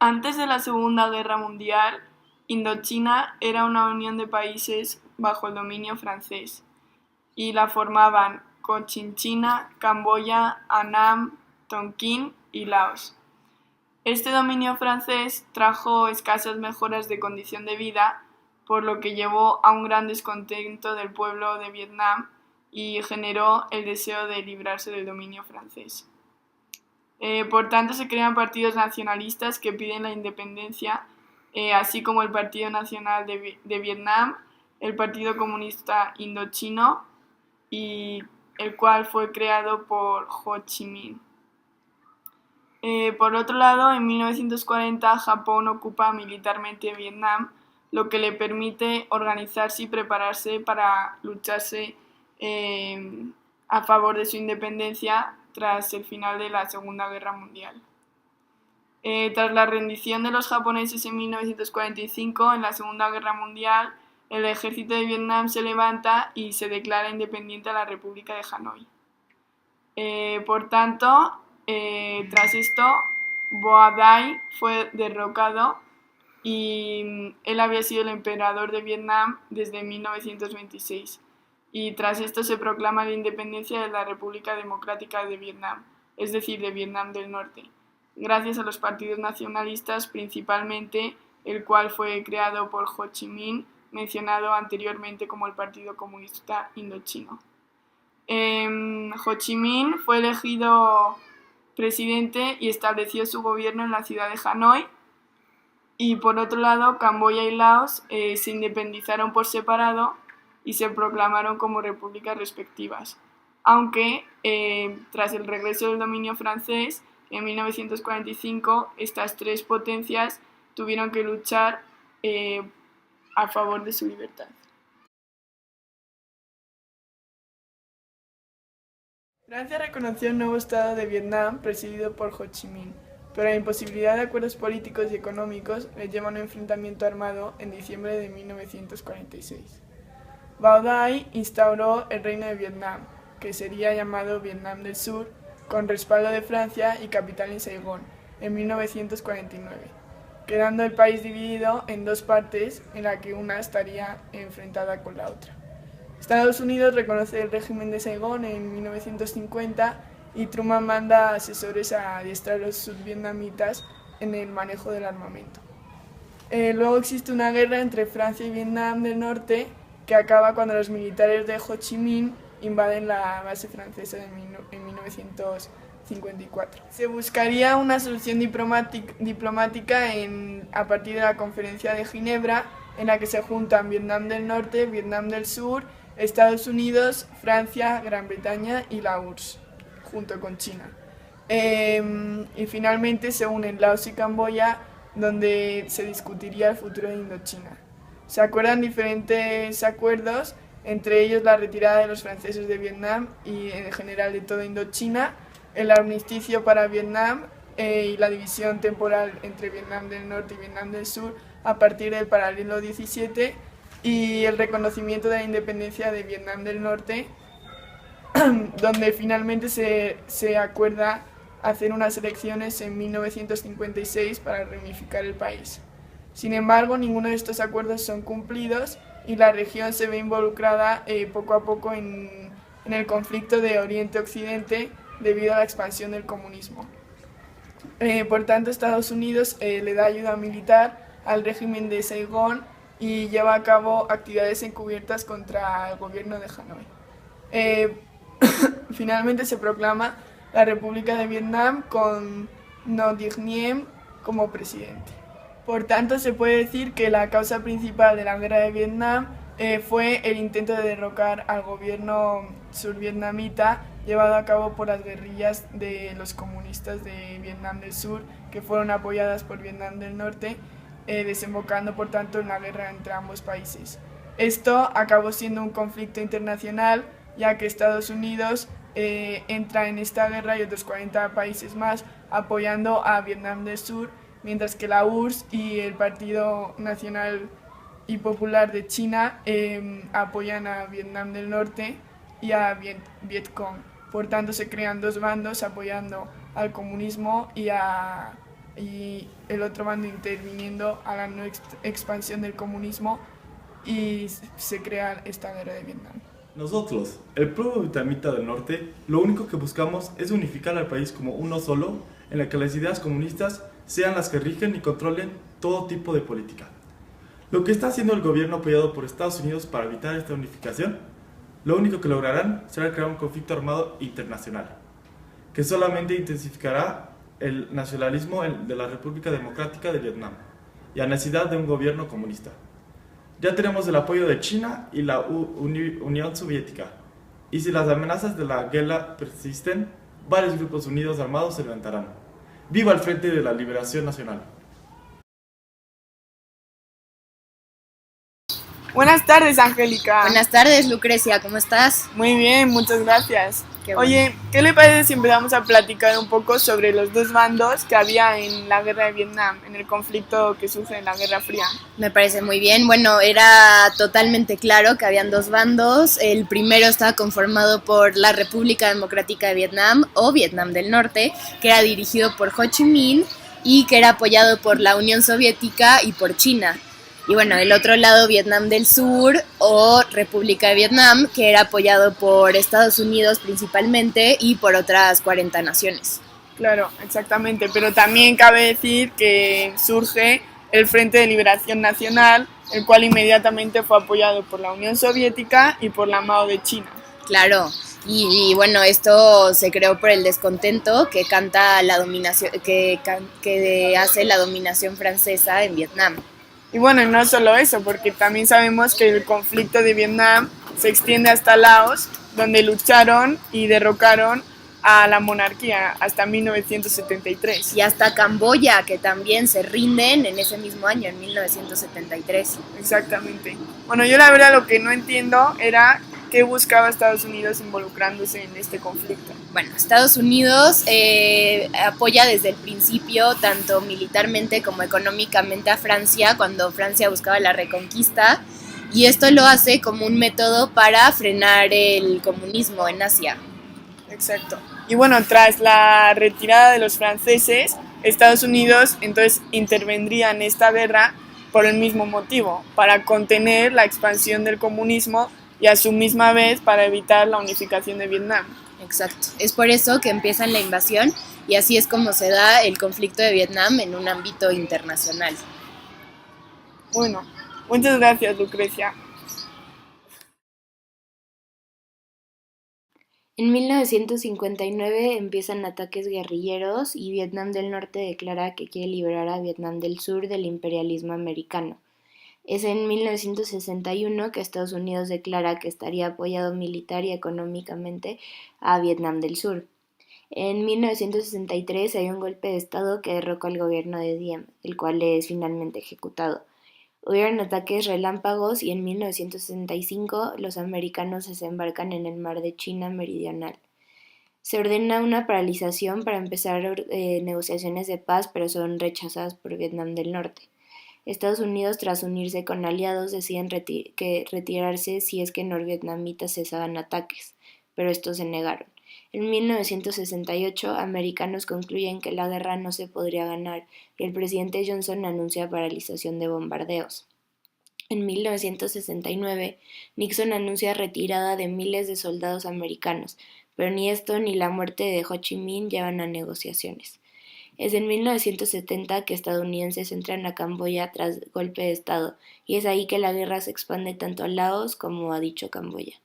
Antes de la Segunda Guerra Mundial, Indochina era una unión de países bajo el dominio francés y la formaban Cochinchina, Camboya, Annam, Tonkin y Laos. Este dominio francés trajo escasas mejoras de condición de vida, por lo que llevó a un gran descontento del pueblo de Vietnam y generó el deseo de librarse del dominio francés. Por tanto, se crean partidos nacionalistas que piden la independencia, así como el Partido Nacional de Vietnam, el Partido Comunista Indochino, y el cual fue creado por Ho Chi Minh. Por otro lado, en 1940 Japón ocupa militarmente Vietnam, lo que le permite organizarse y prepararse para lucharse a favor de su independencia tras el final de la Segunda Guerra Mundial. Tras la rendición de los japoneses en 1945, en la Segunda Guerra Mundial, el ejército de Vietnam se levanta y se declara independiente a la República de Hanoi. Por tanto, tras esto, Bo Dai fue derrocado y él había sido el emperador de Vietnam desde 1926. Y tras esto se proclama la independencia de la República Democrática de Vietnam, es decir, de Vietnam del Norte, gracias a los partidos nacionalistas, principalmente el cual fue creado por Ho Chi Minh, mencionado anteriormente como el Partido Comunista Indochino. Ho Chi Minh fue elegido presidente y estableció su gobierno en la ciudad de Hanoi, y por otro lado, Camboya y Laos se independizaron por separado y se proclamaron como repúblicas respectivas, aunque tras el regreso del dominio francés en 1945 estas tres potencias tuvieron que luchar a favor de su libertad. Francia reconoció el nuevo Estado de Vietnam presidido por Ho Chi Minh, pero la imposibilidad de acuerdos políticos y económicos le lleva a un enfrentamiento armado en diciembre de 1946. Bao Dai instauró el Reino de Vietnam, que sería llamado Vietnam del Sur, con respaldo de Francia y capital en Saigón, en 1949, quedando el país dividido en dos partes en la que una estaría enfrentada con la otra. Estados Unidos reconoce el régimen de Saigón en 1950 y Truman manda asesores a adiestrar a los survietnamitas en el manejo del armamento. Luego existe una guerra entre Francia y Vietnam del Norte que acaba cuando los militares de Ho Chi Minh invaden la base francesa en 1954. Se buscaría una solución diplomática a partir de la Conferencia de Ginebra, en la que se juntan Vietnam del Norte, Vietnam del Sur, Estados Unidos, Francia, Gran Bretaña y la URSS, junto con China. Y finalmente se unen Laos y Camboya, donde se discutiría el futuro de Indochina. Se acuerdan diferentes acuerdos, entre ellos la retirada de los franceses de Vietnam y en general de toda Indochina, el armisticio para Vietnam y la división temporal entre Vietnam del Norte y Vietnam del Sur a partir del paralelo 17 y el reconocimiento de la independencia de Vietnam del Norte, donde finalmente se acuerda hacer unas elecciones en 1956 para reunificar el país. Sin embargo, ninguno de estos acuerdos son cumplidos y la región se ve involucrada poco a poco en el conflicto de Oriente-Occidente debido a la expansión del comunismo. Por tanto, Estados Unidos le da ayuda militar al régimen de Saigón y lleva a cabo actividades encubiertas contra el gobierno de Hanoi. Finalmente se proclama la República de Vietnam con Ngo Dinh Diem como presidente. Por tanto, se puede decir que la causa principal de la guerra de Vietnam fue el intento de derrocar al gobierno survietnamita llevado a cabo por las guerrillas de los comunistas de Vietnam del Sur, que fueron apoyadas por Vietnam del Norte, desembocando por tanto en la guerra entre ambos países. Esto acabó siendo un conflicto internacional, ya que Estados Unidos entra en esta guerra y otros 40 países más apoyando a Vietnam del Sur, mientras que la URSS y el Partido Nacional y Popular de China apoyan a Vietnam del Norte y a Vietcong. Por tanto, se crean dos bandos apoyando al comunismo y el otro bando interviniendo a la no expansión del comunismo, y se crea esta guerra de Vietnam. Nosotros, el pueblo vietnamita del norte, lo único que buscamos es unificar al país como uno solo, en el que las ideas comunistas sean las que rigen y controlen todo tipo de política. Lo que está haciendo el gobierno apoyado por Estados Unidos para evitar esta unificación, lo único que lograrán será crear un conflicto armado internacional, que solamente intensificará el nacionalismo de la República Democrática de Vietnam y la necesidad de un gobierno comunista. Ya tenemos el apoyo de China y la Unión Soviética, y si las amenazas de la guerra persisten, varios grupos unidos armados se levantarán. ¡Viva el Frente de la Liberación Nacional! Buenas tardes, Angélica. Buenas tardes, Lucrecia, ¿cómo estás? Muy bien, muchas gracias. Qué bueno. Oye, ¿qué le parece si empezamos a platicar un poco sobre los dos bandos que había en la guerra de Vietnam, en el conflicto que surge en la Guerra Fría? Me parece muy bien. Bueno, era totalmente claro que habían dos bandos. El primero estaba conformado por la República Democrática de Vietnam o Vietnam del Norte, que era dirigido por Ho Chi Minh y que era apoyado por la Unión Soviética y por China. Y bueno, del otro lado, Vietnam del Sur o República de Vietnam, que era apoyado por Estados Unidos principalmente y por otras 40 naciones. Claro, exactamente, pero también cabe decir que surge el Frente de Liberación Nacional, el cual inmediatamente fue apoyado por la Unión Soviética y por la Mao de China. Claro, y bueno, esto se creó por el descontento que canta la dominación, que hace la dominación francesa en Vietnam. Y bueno, y no solo eso, porque también sabemos que el conflicto de Vietnam se extiende hasta Laos, donde lucharon y derrocaron a la monarquía hasta 1973. Y hasta Camboya, que también se rinden en ese mismo año, en 1973. Exactamente. Bueno, yo la verdad lo que no entiendo era qué buscaba Estados Unidos involucrándose en este conflicto. Bueno, Estados Unidos apoya desde el principio, tanto militarmente como económicamente, a Francia, cuando Francia buscaba la reconquista, y esto lo hace como un método para frenar el comunismo en Asia. Exacto. Y bueno, tras la retirada de los franceses, Estados Unidos entonces intervendría en esta guerra por el mismo motivo, para contener la expansión del comunismo y a su misma vez para evitar la unificación de Vietnam. Exacto. Es por eso que empiezan la invasión y así es como se da el conflicto de Vietnam en un ámbito internacional. Bueno, muchas gracias, Lucrecia. En 1959 empiezan ataques guerrilleros y Vietnam del Norte declara que quiere liberar a Vietnam del Sur del imperialismo americano. Es en 1961 que Estados Unidos declara que estaría apoyado militar y económicamente a Vietnam del Sur. En 1963 hay un golpe de Estado que derroca al gobierno de Diem, el cual es finalmente ejecutado. Hubieron ataques relámpagos y en 1965 los americanos desembarcan en el mar de China Meridional. Se ordena una paralización para empezar negociaciones de paz, pero son rechazadas por Vietnam del Norte. Estados Unidos, tras unirse con aliados, deciden retirarse si es que norvietnamitas cesaban ataques, pero estos se negaron. En 1968, americanos concluyen que la guerra no se podría ganar y el presidente Johnson anuncia paralización de bombardeos. En 1969, Nixon anuncia retirada de miles de soldados americanos, pero ni esto ni la muerte de Ho Chi Minh llevan a negociaciones. Es en 1970 que estadounidenses entran a Camboya tras golpe de Estado, y es ahí que la guerra se expande tanto a Laos como a dicho Camboya.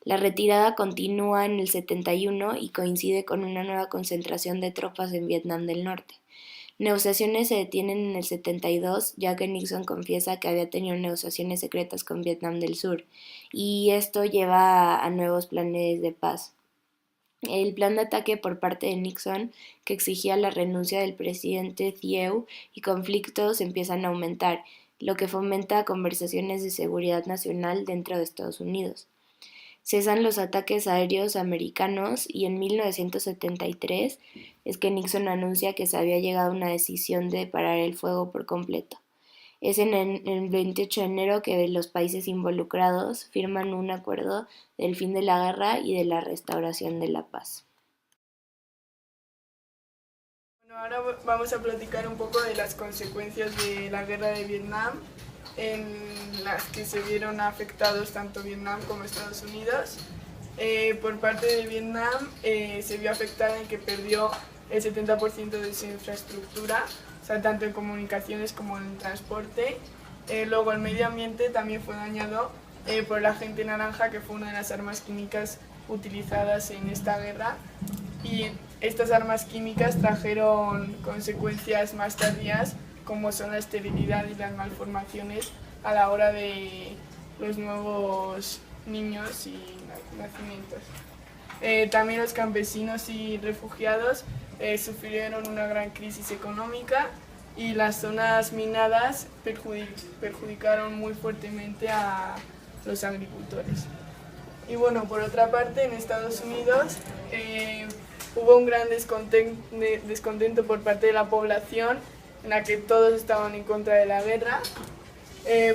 La retirada continúa en el 71 y coincide con una nueva concentración de tropas en Vietnam del Norte. Negociaciones se detienen en el 72, ya que Nixon confiesa que había tenido negociaciones secretas con Vietnam del Sur, y esto lleva a nuevos planes de paz. El plan de ataque por parte de Nixon, que exigía la renuncia del presidente Thieu, y conflictos empiezan a aumentar, lo que fomenta conversaciones de seguridad nacional dentro de Estados Unidos. cesan los ataques aéreos americanos y en 1973 es que Nixon anuncia que se había llegado a una decisión de parar el fuego por completo. Es en el 28 de enero que los países involucrados firman un acuerdo del fin de la guerra y de la restauración de la paz. Bueno, ahora vamos a platicar un poco de las consecuencias de la guerra de Vietnam, en las que se vieron afectados tanto Vietnam como Estados Unidos. Por parte de Vietnam se vio afectada en que perdió el 70% de su infraestructura, o sea, tanto en comunicaciones como en transporte. Luego el medio ambiente también fue dañado por el agente naranja, que fue una de las armas químicas utilizadas en esta guerra. Y estas armas químicas trajeron consecuencias más tardías, como son la esterilidad y las malformaciones a la hora de los nuevos niños y nacimientos. También los campesinos y refugiados sufrieron una gran crisis económica y las zonas minadas perjudicaron muy fuertemente a los agricultores. Y bueno, por otra parte, en Estados Unidos hubo un gran descontento por parte de la población, en la que todos estaban en contra de la guerra.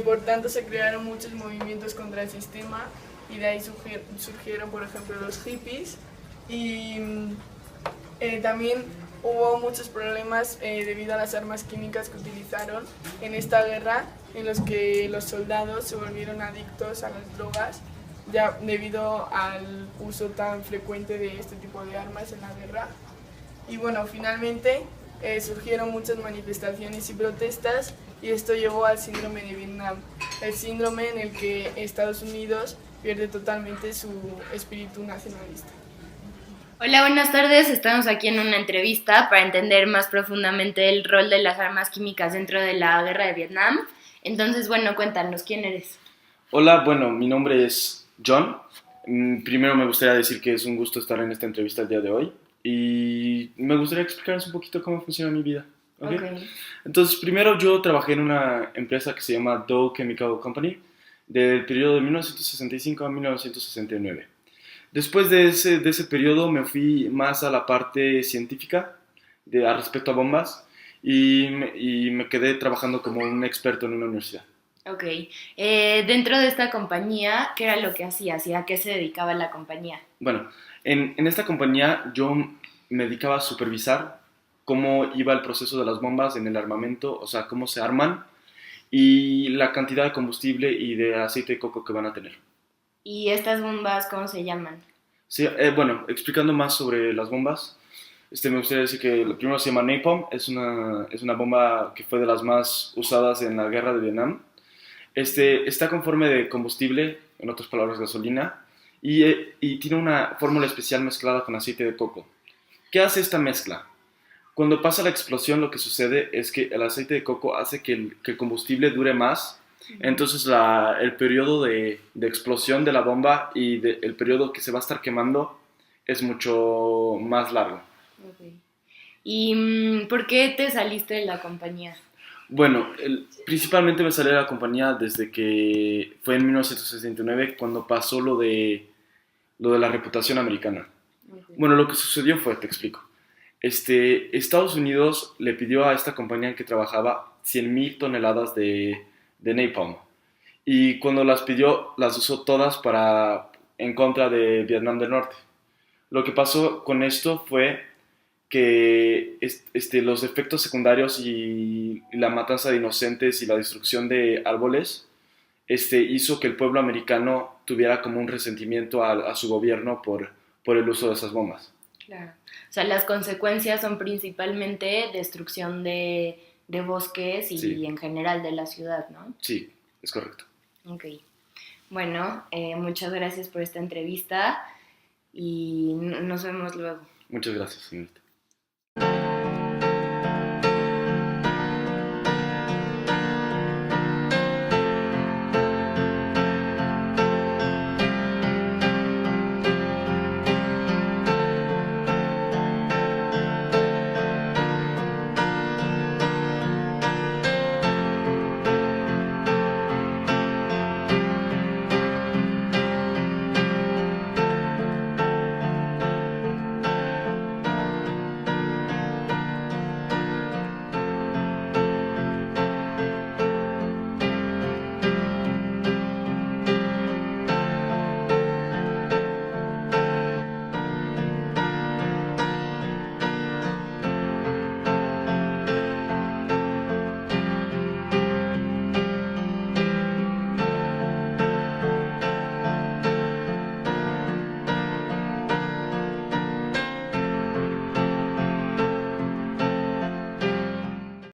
Por tanto, se crearon muchos movimientos contra el sistema y de ahí surgieron, por ejemplo, los hippies. Y también hubo muchos problemas debido a las armas químicas que utilizaron en esta guerra, en los que los soldados se volvieron adictos a las drogas, ya debido al uso tan frecuente de este tipo de armas en la guerra. Y bueno, finalmente surgieron muchas manifestaciones y protestas, y esto llevó al síndrome de Vietnam, el síndrome en el que Estados Unidos pierde totalmente su espíritu nacionalista. Hola, buenas tardes. Estamos aquí en una entrevista para entender más profundamente el rol de las armas químicas dentro de la guerra de Vietnam. Entonces, bueno, cuéntanos, ¿quién eres? Hola, bueno, mi nombre es John. Primero me gustaría decir que es un gusto estar en esta entrevista el día de hoy y me gustaría explicarles un poquito cómo funciona mi vida. ¿Okay? Entonces, primero yo trabajé en una empresa que se llama Dow Chemical Company del periodo de 1965 a 1969. Después de ese periodo me fui más a la parte científica respecto a bombas y me quedé trabajando como un experto en una universidad. Ok. Dentro de esta compañía, ¿qué era lo que hacías y a qué se dedicaba la compañía? Bueno, en esta compañía yo me dedicaba a supervisar cómo iba el proceso de las bombas en el armamento, o sea, cómo se arman y la cantidad de combustible y de aceite de coco que van a tener. ¿Y estas bombas cómo se llaman? Sí, bueno, explicando más sobre las bombas, me gustaría decir que lo primero se llama napalm, es una bomba que fue de las más usadas en la guerra de Vietnam. Está con forma de combustible, en otras palabras gasolina, y tiene una fórmula especial mezclada con aceite de coco. ¿Qué hace esta mezcla? Cuando pasa la explosión, lo que sucede es que el aceite de coco hace que el combustible dure más. Entonces el periodo de explosión de la bomba y el periodo que se va a estar quemando es mucho más largo. Okay. ¿Y por qué te saliste de la compañía? Bueno, principalmente me salí de la compañía desde que fue en 1969 cuando pasó lo de la reputación americana. Okay. Bueno, lo que sucedió fue, te explico. Estados Unidos le pidió a esta compañía en que trabajaba 100,000 toneladas de napalm. Y cuando las pidió, las usó todas en contra de Vietnam del Norte. Lo que pasó con esto fue que los efectos secundarios y la matanza de inocentes y la destrucción de árboles hizo que el pueblo americano tuviera como un resentimiento a su gobierno por el uso de esas bombas. Claro. O sea, las consecuencias son principalmente destrucción de bosques y sí, en general de la ciudad, ¿no? Sí, es correcto. Ok. Bueno, muchas gracias por esta entrevista y nos vemos luego. Muchas gracias, señorita.